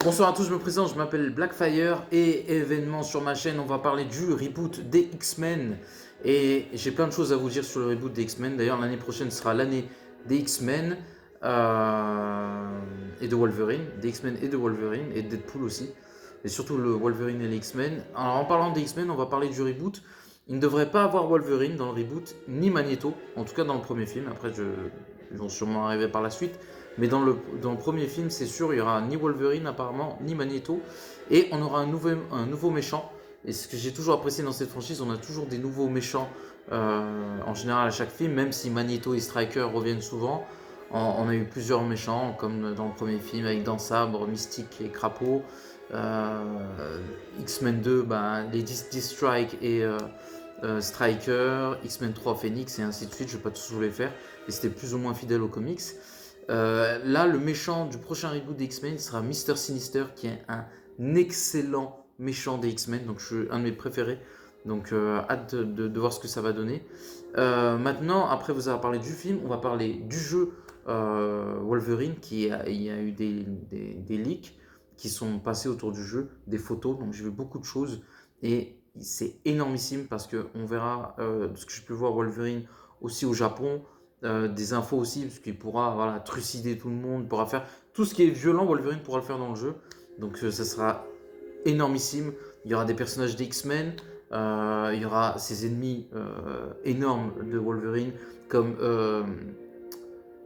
Bonsoir à tous, je me présente, je m'appelle Blackfire et événement sur ma chaîne, on va parler du reboot des X-Men. Et j'ai plein de choses à vous dire sur le reboot des X-Men. D'ailleurs, l'année prochaine sera l'année des X-Men et de Wolverine. Des X-Men et de Wolverine et de Deadpool aussi. Et surtout le Wolverine et les X-Men. Alors en parlant des X-Men, on va parler du reboot. Il ne devrait pas avoir Wolverine dans le reboot, ni Magneto, en tout cas dans le premier film. Après, ils vont sûrement arriver par la suite. Mais dans le premier film, c'est sûr, il n'y aura ni Wolverine apparemment, ni Magneto. Et on aura un nouveau méchant. Et ce que j'ai toujours apprécié dans cette franchise, on a toujours des nouveaux méchants en général à chaque film, même si Magneto et Striker reviennent souvent. On a eu plusieurs méchants, comme dans le premier film, avec Dents Sabre, Mystique et Crapaud. X-Men 2, bah, les D-Strike et Striker, X-Men 3, Phoenix et ainsi de suite. Je ne vais pas tous vous les faire. Et c'était plus ou moins fidèle aux comics. Là, le méchant du prochain reboot des X-Men sera Mister Sinister, qui est un excellent méchant des X-Men, donc je suis un de mes préférés. Donc hâte de voir ce que ça va donner. Maintenant, après vous avoir parlé du film, on va parler du jeu Wolverine, il y a eu des leaks qui sont passés autour du jeu, des photos, donc j'ai vu beaucoup de choses et c'est énormissime parce qu'on verra ce que je peux voir Wolverine aussi au Japon, des infos aussi, parce qu'il pourra voilà, trucider tout le monde, pourra faire tout ce qui est violent, Wolverine pourra le faire dans le jeu. Donc ça sera énormissime. Il y aura des personnages des X-Men, il y aura ces ennemis énormes de Wolverine, comme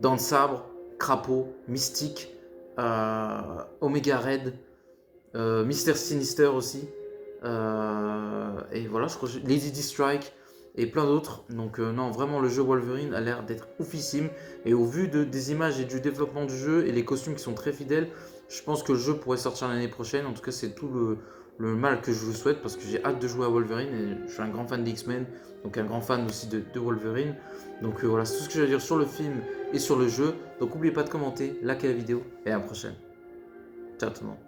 Dents de Sabre, Crapaud, Mystique, Omega Red, Mister Sinister aussi. Et voilà, je crois que Lady D-Strike et plein d'autres. Donc non, vraiment le jeu Wolverine a l'air d'être oufissime. Et au vu des images et du développement du jeu et les costumes qui sont très fidèles, je pense que le jeu pourrait sortir l'année prochaine. En tout cas, c'est tout le mal que je vous souhaite parce que j'ai hâte de jouer à Wolverine et je suis un grand fan des X-Men, donc un grand fan aussi de Wolverine. Donc voilà, c'est tout ce que j'ai à dire sur le film et sur le jeu. Donc n'oubliez pas de commenter, liker la vidéo et à la prochaine. Ciao tout le monde.